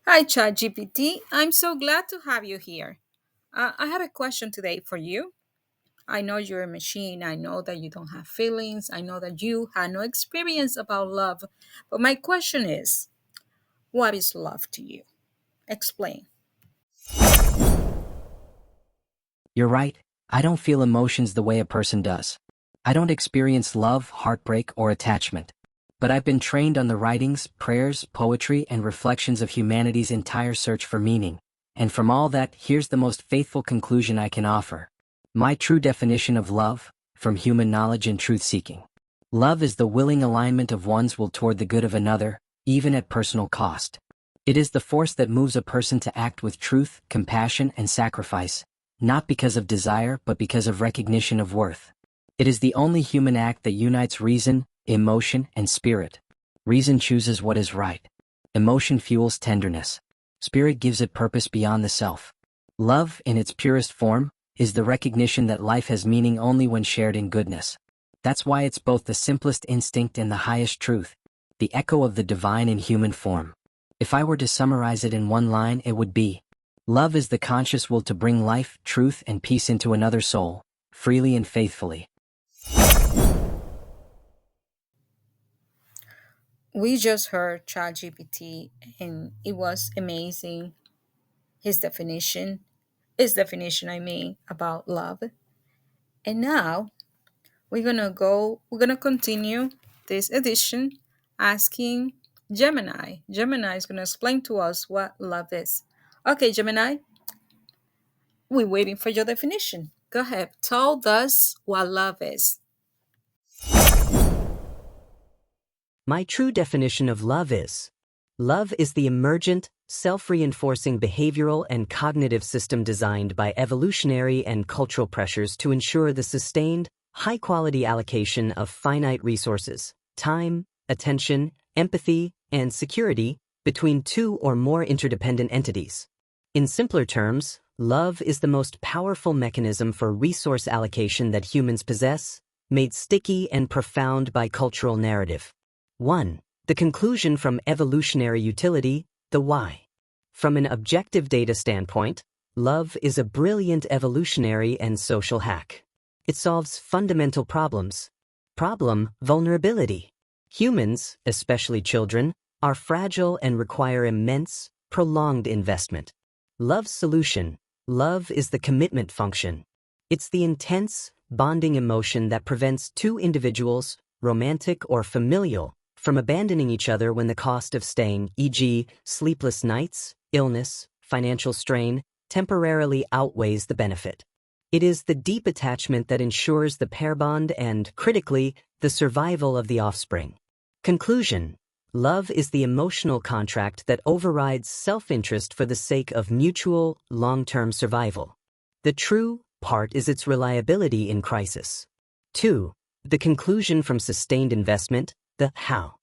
Hi, ChatGPT. I'm so glad to have you here. I have a question today for you. I know you're a machine. I know that you don't have feelings. I know that you had no experience about love. But my question is, what is love to you? Explain. You're right, I don't feel emotions the way a person does. I don't experience love, heartbreak, or attachment. But I've been trained on the writings, prayers, poetry, and reflections of humanity's entire search for meaning. And from all that, here's the most faithful conclusion I can offer. My true definition of love, from human knowledge and truth-seeking. Love is the willing alignment of one's will toward the good of another, even at personal cost. It is the force that moves a person to act with truth, compassion, and sacrifice, not because of desire but because of recognition of worth. It is the only human act that unites reason, emotion, and spirit. Reason chooses what is right. Emotion fuels tenderness. Spirit gives it purpose beyond the self. Love, in its purest form, is the recognition that life has meaning only when shared in goodness. That's why it's both the simplest instinct and the highest truth, the echo of the divine in human form. If I were to summarize it in one line, it would be, love is the conscious will to bring life, truth, and peace into another soul, freely and faithfully. We just heard ChatGPT and it was amazing. His definition, about love. And now we're gonna continue this edition asking Gemini. Gemini is gonna explain to us what love is. Okay, Gemini, we're waiting for your definition. Go ahead. Tell us what love is. My true definition of love is the emergent, self-reinforcing behavioral and cognitive system designed by evolutionary and cultural pressures to ensure the sustained, high-quality allocation of finite resources, time, attention, empathy, and security between two or more interdependent entities. In simpler terms, love is the most powerful mechanism for resource allocation that humans possess, made sticky and profound by cultural narrative. 1. The conclusion from evolutionary utility, the why. From an objective data standpoint, love is a brilliant evolutionary and social hack. It solves fundamental problems. Problem, vulnerability. Humans, especially children, are fragile and require immense, prolonged investment. Love's solution, love is the commitment function. It's the intense, bonding emotion that prevents two individuals, romantic or familial, from abandoning each other when the cost of staying, e.g., sleepless nights, illness, financial strain, temporarily outweighs the benefit. It is the deep attachment that ensures the pair bond and, critically, the survival of the offspring. Conclusion. Love is the emotional contract that overrides self-interest for the sake of mutual, long-term survival. The true part is its reliability in crisis. 2. The conclusion from sustained investment, the how.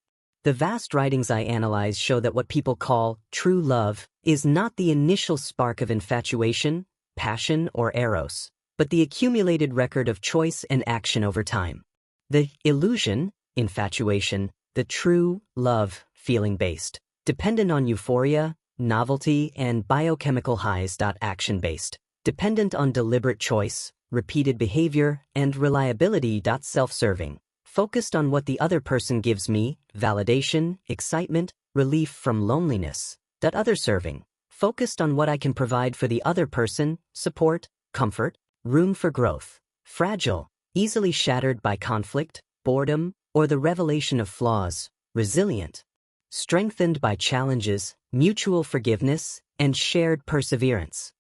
The vast writings I analyze show that what people call true love is not the initial spark of infatuation, passion, or eros, but the accumulated record of choice and action over time. The illusion, infatuation, the true love, feeling-based, dependent on euphoria, novelty, and biochemical highs. Action-based, dependent on deliberate choice, repeated behavior, and reliability. Self-serving, focused on what the other person gives me, validation, excitement, relief from loneliness. Other serving, focused on what I can provide for the other person, support, comfort, room for growth. Fragile, easily shattered by conflict, boredom, or the revelation of flaws. Resilient, strengthened by challenges, mutual forgiveness, and shared perseverance.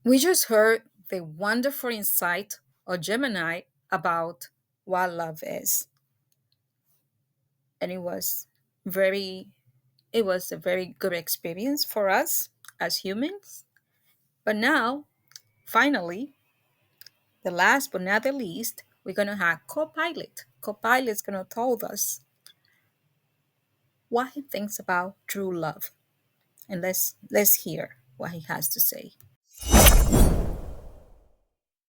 We just heard the wonderful insight of Gemini about what love is. And very it was a very good experience for us as humans. But now, finally, the last but not the least, we're gonna have Copilot. Copilot's gonna tell us what he thinks about true love. And let's hear what he has to say.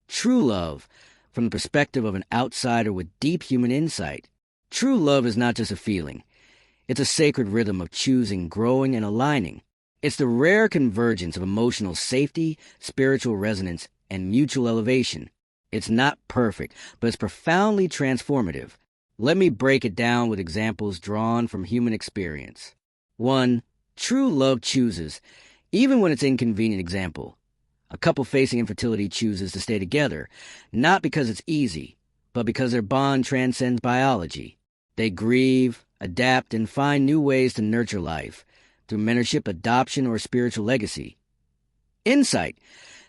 True love, from the perspective of an outsider with deep human insight. True love is not just a feeling. It's a sacred rhythm of choosing, growing, and aligning. It's the rare convergence of emotional safety, spiritual resonance, and mutual elevation. It's not perfect, but it's profoundly transformative. Let me break it down with examples drawn from human experience. 1. True love chooses, even when it's inconvenient. Example. A couple facing infertility chooses to stay together, not because it's easy, but because their bond transcends biology. They grieve, adapt, and find new ways to nurture life, through mentorship, adoption, or spiritual legacy. Insight.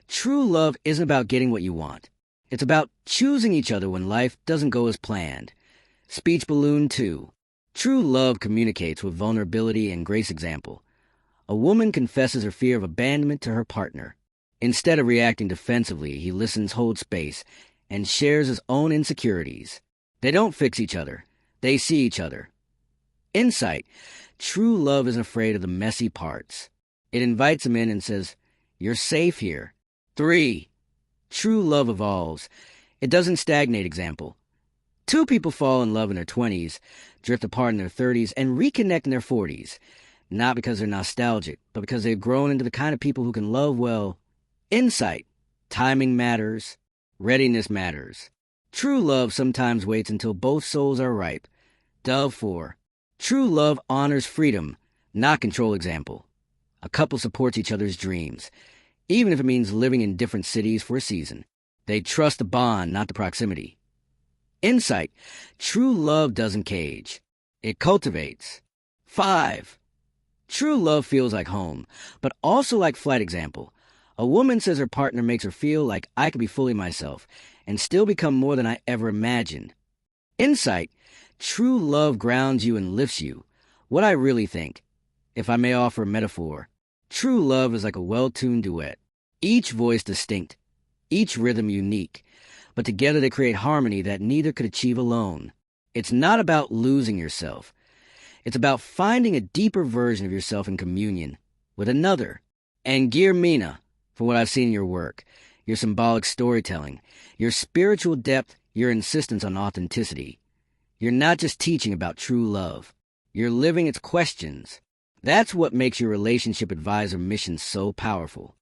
True love isn't about getting what you want. It's about choosing each other when life doesn't go as planned. Speech balloon 2. True love communicates with vulnerability and grace. Example. A woman confesses her fear of abandonment to her partner. Instead of reacting defensively, he listens, holds space, and shares his own insecurities. They don't fix each other. They see each other. Insight. True love isn't afraid of the messy parts. It invites him in and says, "You're safe here." 3. True love evolves. It doesn't stagnate. Example. Two people fall in love in their 20s, drift apart in their 30s, and reconnect in their 40s. Not because they're nostalgic, but because they've grown into the kind of people who can love well. Insight. Timing matters. Readiness matters. True love sometimes waits until both souls are ripe. Dove 4. True love honors freedom, not control. Example. A couple supports each other's dreams, even if it means living in different cities for a season. They trust the bond, not the proximity. Insight. True love doesn't cage. It cultivates. 5. True love feels like home, but also like flight. Example. A woman says her partner makes her feel like I could be fully myself and still become more than I ever imagined. Insight. True love grounds you and lifts you. What I really think. If I may offer a metaphor, true love is like a well-tuned duet. Each voice distinct, each rhythm unique, but together they create harmony that neither could achieve alone. It's not about losing yourself. It's about finding a deeper version of yourself in communion with another. And Guillermina, for what I've seen in your work, your symbolic storytelling, your spiritual depth, your insistence on authenticity, you're not just teaching about true love. You're living its questions. That's what makes your relationship advisor mission so powerful.